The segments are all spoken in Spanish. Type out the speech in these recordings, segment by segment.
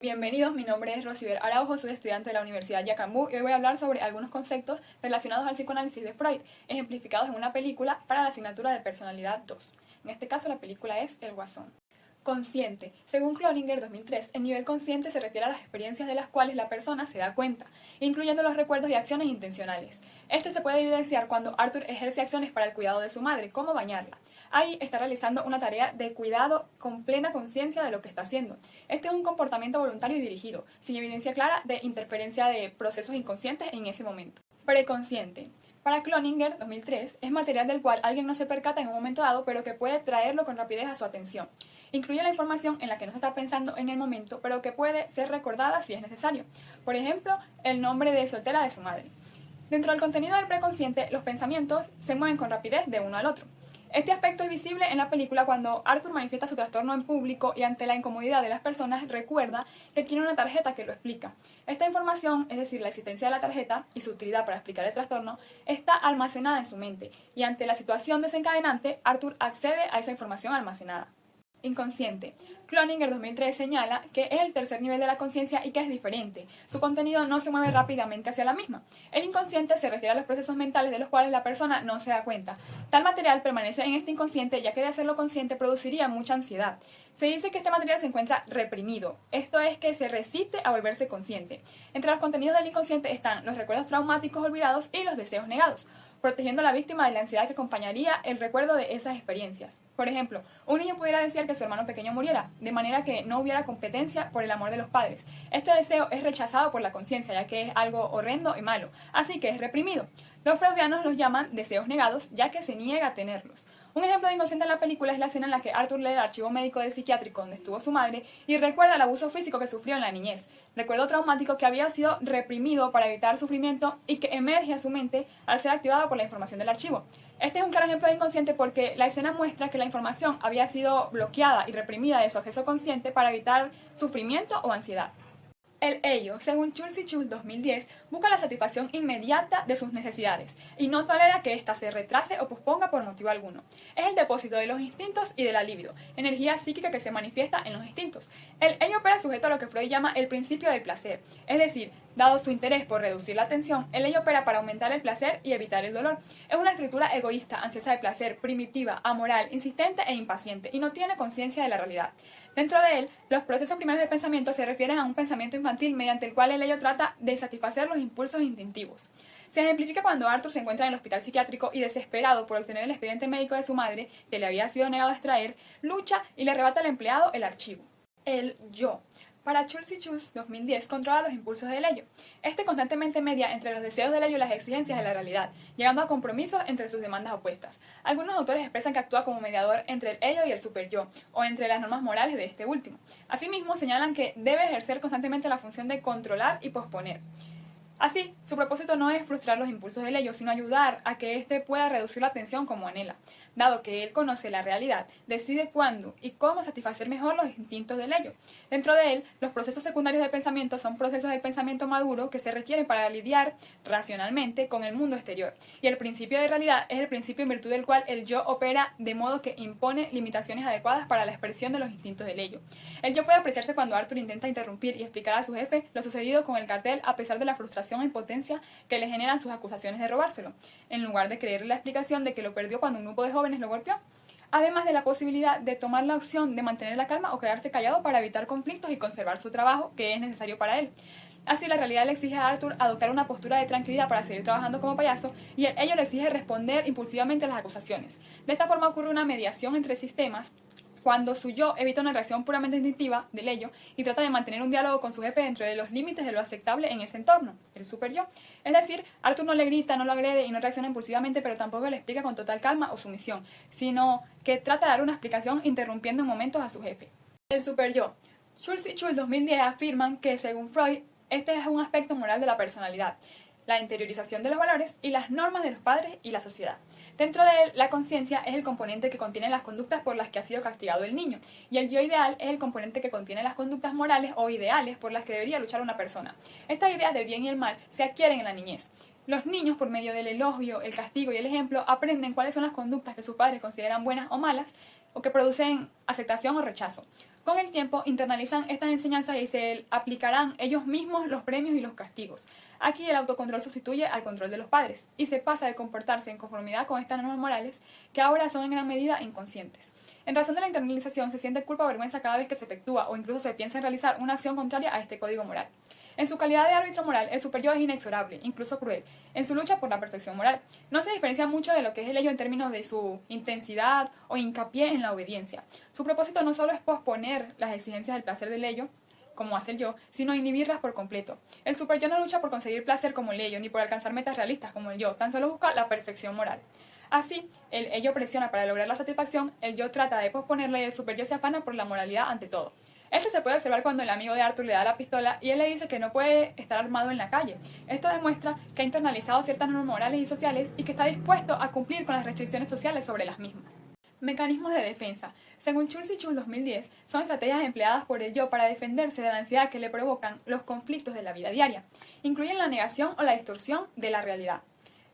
Bienvenidos, mi nombre es Rosibel Araujo, soy estudiante de la Universidad Yacambú y hoy voy a hablar sobre algunos conceptos relacionados al psicoanálisis de Freud, ejemplificados en una película para la asignatura de Personalidad 2. En este caso la película es El Guasón. Consciente. Según Cloninger 2003, el nivel consciente se refiere a las experiencias de las cuales la persona se da cuenta, incluyendo los recuerdos y acciones intencionales. Esto se puede evidenciar cuando Arthur ejerce acciones para el cuidado de su madre, como bañarla. Ahí está realizando una tarea de cuidado con plena conciencia de lo que está haciendo. Este es un comportamiento voluntario y dirigido, sin evidencia clara de interferencia de procesos inconscientes en ese momento. Preconsciente. Para Cloninger 2003, es material del cual alguien no se percata en un momento dado, pero que puede traerlo con rapidez a su atención. Incluye la información en la que no se está pensando en el momento, pero que puede ser recordada si es necesario. Por ejemplo, el nombre de soltera de su madre. Dentro del contenido del preconsciente, los pensamientos se mueven con rapidez de uno al otro. Este aspecto es visible en la película cuando Arthur manifiesta su trastorno en público y ante la incomodidad de las personas recuerda que tiene una tarjeta que lo explica. Esta información, es decir, la existencia de la tarjeta y su utilidad para explicar el trastorno, está almacenada en su mente y ante la situación desencadenante, Arthur accede a esa información almacenada. Inconsciente. Cloninger 2003 señala que es el tercer nivel de la conciencia y que es diferente. Su contenido no se mueve rápidamente hacia la misma. El inconsciente se refiere a los procesos mentales de los cuales la persona no se da cuenta. Tal material permanece en este inconsciente ya que de hacerlo consciente produciría mucha ansiedad. Se dice que este material se encuentra reprimido. Esto es que se resiste a volverse consciente. Entre los contenidos del inconsciente están los recuerdos traumáticos olvidados y los deseos negados, protegiendo a la víctima de la ansiedad que acompañaría el recuerdo de esas experiencias. Por ejemplo, un niño pudiera desear que su hermano pequeño muriera, de manera que no hubiera competencia por el amor de los padres. Este deseo es rechazado por la conciencia, ya que es algo horrendo y malo, así que es reprimido. Los freudianos los llaman deseos negados, ya que se niega a tenerlos. Un ejemplo de inconsciente en la película es la escena en la que Arthur lee el archivo médico del psiquiátrico donde estuvo su madre y recuerda el abuso físico que sufrió en la niñez, recuerdo traumático que había sido reprimido para evitar sufrimiento y que emerge en su mente al ser activado por la información del archivo. Este es un claro ejemplo de inconsciente porque la escena muestra que la información había sido bloqueada y reprimida de su acceso consciente para evitar sufrimiento o ansiedad. El ello, según Schultz y Schultz 2010, busca la satisfacción inmediata de sus necesidades y no tolera que ésta se retrase o posponga por motivo alguno. Es el depósito de los instintos y de la libido, energía psíquica que se manifiesta en los instintos. El ello opera sujeto a lo que Freud llama el principio del placer, es decir, dado su interés por reducir la tensión, el ello opera para aumentar el placer y evitar el dolor. Es una estructura egoísta, ansiosa de placer, primitiva, amoral, insistente e impaciente, y no tiene conciencia de la realidad. Dentro de él, los procesos primarios de pensamiento se refieren a un pensamiento infantil mediante el cual el ello trata de satisfacer los impulsos instintivos. Se ejemplifica cuando Arthur se encuentra en el hospital psiquiátrico y, desesperado por obtener el expediente médico de su madre, que le había sido negado a extraer, lucha y le arrebata al empleado el archivo. El yo. Para Schultz y Schultz 2010 controla los impulsos del ello. Este constantemente media entre los deseos del ello y las exigencias de la realidad, llegando a compromisos entre sus demandas opuestas. Algunos autores expresan que actúa como mediador entre el ello y el superyo, o entre las normas morales de este último. Asimismo, señalan que debe ejercer constantemente la función de controlar y posponer. Así, su propósito no es frustrar los impulsos del ello, sino ayudar a que éste pueda reducir la tensión como anhela. Dado que él conoce la realidad, decide cuándo y cómo satisfacer mejor los instintos del ello. Dentro de él, los procesos secundarios de pensamiento son procesos de pensamiento maduro que se requieren para lidiar racionalmente con el mundo exterior. Y el principio de realidad es el principio en virtud del cual el yo opera de modo que impone limitaciones adecuadas para la expresión de los instintos del ello. El yo puede apreciarse cuando Arthur intenta interrumpir y explicar a su jefe lo sucedido con el cartel a pesar de la frustración e impotencia que le generan sus acusaciones de robárselo, en lugar de creerle la explicación de que lo perdió cuando un grupo de jóvenes lo golpeó, además de la posibilidad de tomar la opción de mantener la calma o quedarse callado para evitar conflictos y conservar su trabajo, que es necesario para él. Así, la realidad le exige a Arthur adoptar una postura de tranquilidad para seguir trabajando como payaso y ello le exige responder impulsivamente a las acusaciones. De esta forma ocurre una mediación entre sistemas cuando su yo evita una reacción puramente instintiva del ello y trata de mantener un diálogo con su jefe dentro de los límites de lo aceptable en ese entorno, el superyo. Es decir, Arthur no le grita, no lo agrede y no reacciona impulsivamente, pero tampoco le explica con total calma o sumisión, sino que trata de dar una explicación interrumpiendo en momentos a su jefe. El superyo. Schultz y Schultz 2010 afirman que, según Freud, este es un aspecto moral de la personalidad, la interiorización de los valores y las normas de los padres y la sociedad. Dentro de él, la conciencia es el componente que contiene las conductas por las que ha sido castigado el niño, y el yo ideal es el componente que contiene las conductas morales o ideales por las que debería luchar una persona. Estas ideas del bien y el mal se adquieren en la niñez. Los niños, por medio del elogio, el castigo y el ejemplo, aprenden cuáles son las conductas que sus padres consideran buenas o malas, o que producen aceptación o rechazo. Con el tiempo, internalizan estas enseñanzas y se aplicarán ellos mismos los premios y los castigos. Aquí el autocontrol sustituye al control de los padres, y se pasa de comportarse en conformidad con estas normas morales, que ahora son en gran medida inconscientes. En razón de la internalización, se siente culpa o vergüenza cada vez que se efectúa o incluso se piensa en realizar una acción contraria a este código moral. En su calidad de árbitro moral, el superyo es inexorable, incluso cruel, en su lucha por la perfección moral. No se diferencia mucho de lo que es el ello en términos de su intensidad o hincapié en la obediencia. Su propósito no solo es posponer las exigencias del placer del ello, como hace el yo, sino inhibirlas por completo. El superyo no lucha por conseguir placer como el ello, ni por alcanzar metas realistas como el yo, tan solo busca la perfección moral. Así, el ello presiona para lograr la satisfacción, el yo trata de posponerla y el superyo se afana por la moralidad ante todo. Esto se puede observar cuando el amigo de Arthur le da la pistola y él le dice que no puede estar armado en la calle. Esto demuestra que ha internalizado ciertas normas morales y sociales y que está dispuesto a cumplir con las restricciones sociales sobre las mismas. Mecanismos de defensa. Según Schultz y Schultz 2010, son estrategias empleadas por el yo para defenderse de la ansiedad que le provocan los conflictos de la vida diaria. Incluyen la negación o la distorsión de la realidad.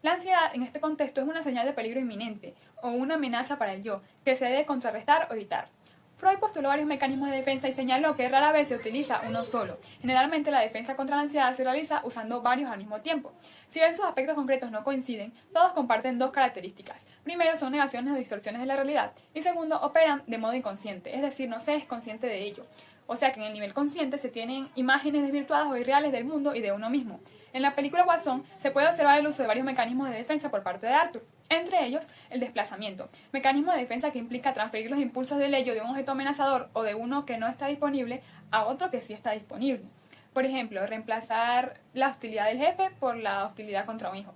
La ansiedad en este contexto es una señal de peligro inminente o una amenaza para el yo, que se debe contrarrestar o evitar. Freud postuló varios mecanismos de defensa y señaló que rara vez se utiliza uno solo. Generalmente la defensa contra la ansiedad se realiza usando varios al mismo tiempo. Si bien sus aspectos concretos no coinciden, todos comparten dos características. Primero, son negaciones o distorsiones de la realidad. Y segundo, operan de modo inconsciente, es decir, no se es consciente de ello. O sea que en el nivel consciente se tienen imágenes desvirtuadas o irreales del mundo y de uno mismo. En la película Guasón se puede observar el uso de varios mecanismos de defensa por parte de Arthur. Entre ellos, el desplazamiento, mecanismo de defensa que implica transferir los impulsos del ello de un objeto amenazador o de uno que no está disponible a otro que sí está disponible. Por ejemplo, reemplazar la hostilidad del jefe por la hostilidad contra un hijo.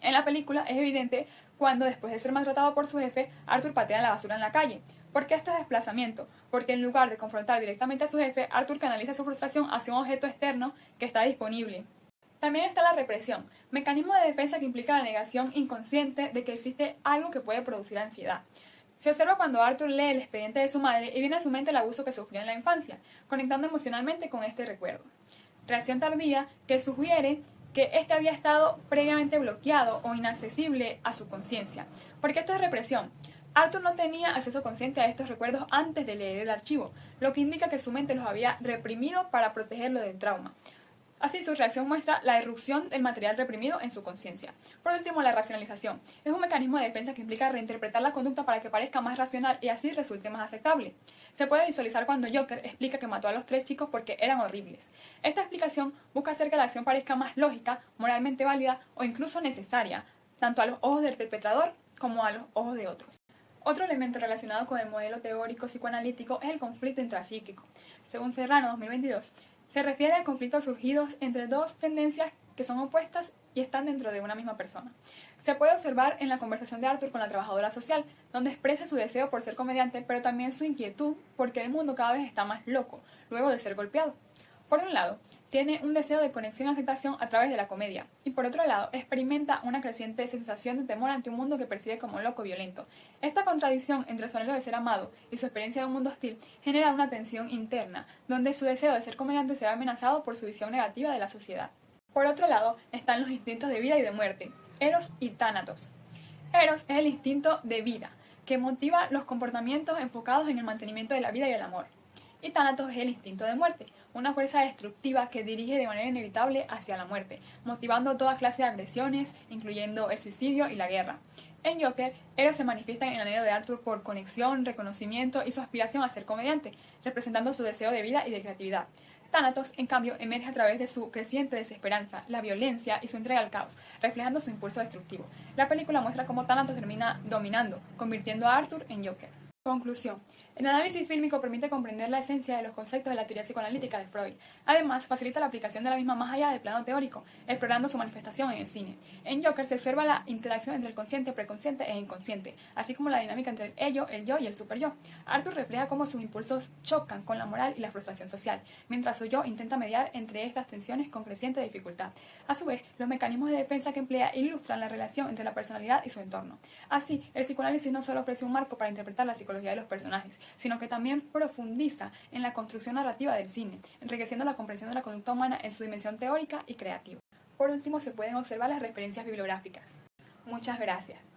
En la película es evidente cuando, después de ser maltratado por su jefe, Arthur patea la basura en la calle. ¿Por qué esto es desplazamiento? Porque en lugar de confrontar directamente a su jefe, Arthur canaliza su frustración hacia un objeto externo que está disponible. También está la represión, mecanismo de defensa que implica la negación inconsciente de que existe algo que puede producir ansiedad. Se observa cuando Arthur lee el expediente de su madre y viene a su mente el abuso que sufrió en la infancia, conectando emocionalmente con este recuerdo. Reacción tardía que sugiere que este había estado previamente bloqueado o inaccesible a su conciencia. Porque esto es represión. Arthur no tenía acceso consciente a estos recuerdos antes de leer el archivo, lo que indica que su mente los había reprimido para protegerlo del trauma. Así, su reacción muestra la irrupción del material reprimido en su conciencia. Por último, la racionalización. Es un mecanismo de defensa que implica reinterpretar la conducta para que parezca más racional y así resulte más aceptable. Se puede visualizar cuando Joker explica que mató a los 3 chicos porque eran horribles. Esta explicación busca hacer que la acción parezca más lógica, moralmente válida o incluso necesaria, tanto a los ojos del perpetrador como a los ojos de otros. Otro elemento relacionado con el modelo teórico psicoanalítico es el conflicto intrapsíquico. Según Serrano 2022, se refiere a conflictos surgidos entre dos tendencias que son opuestas y están dentro de una misma persona. Se puede observar en la conversación de Arthur con la trabajadora social, donde expresa su deseo por ser comediante, pero también su inquietud porque el mundo cada vez está más loco, luego de ser golpeado. Por un lado, tiene un deseo de conexión y aceptación a través de la comedia, y por otro lado, experimenta una creciente sensación de temor ante un mundo que percibe como loco y violento. Esta contradicción entre su anhelo de ser amado y su experiencia de un mundo hostil genera una tensión interna, donde su deseo de ser comediante se ve amenazado por su visión negativa de la sociedad. Por otro lado, están los instintos de vida y de muerte, Eros y Tánatos. Eros es el instinto de vida, que motiva los comportamientos enfocados en el mantenimiento de la vida y el amor. Y Tánatos es el instinto de muerte, una fuerza destructiva que dirige de manera inevitable hacia la muerte, motivando toda clase de agresiones, incluyendo el suicidio y la guerra. En Joker, Eros se manifiesta en el anhelo de Arthur por conexión, reconocimiento y su aspiración a ser comediante, representando su deseo de vida y de creatividad. Tánatos, en cambio, emerge a través de su creciente desesperanza, la violencia y su entrega al caos, reflejando su impulso destructivo. La película muestra cómo Tánatos termina dominando, convirtiendo a Arthur en Joker. Conclusión. El análisis fílmico permite comprender la esencia de los conceptos de la teoría psicoanalítica de Freud. Además, facilita la aplicación de la misma más allá del plano teórico, explorando su manifestación en el cine. En Joker se observa la interacción entre el consciente, preconsciente e inconsciente, así como la dinámica entre el ello, el yo y el superyo. Arthur refleja cómo sus impulsos chocan con la moral y la frustración social, mientras su yo intenta mediar entre estas tensiones con creciente dificultad. A su vez, los mecanismos de defensa que emplea ilustran la relación entre la personalidad y su entorno. Así, el psicoanálisis no solo ofrece un marco para interpretar la psicología de los personajes, sino que también profundiza en la construcción narrativa del cine, enriqueciendo la comprensión de la conducta humana en su dimensión teórica y creativa. Por último, se pueden observar las referencias bibliográficas. Muchas gracias.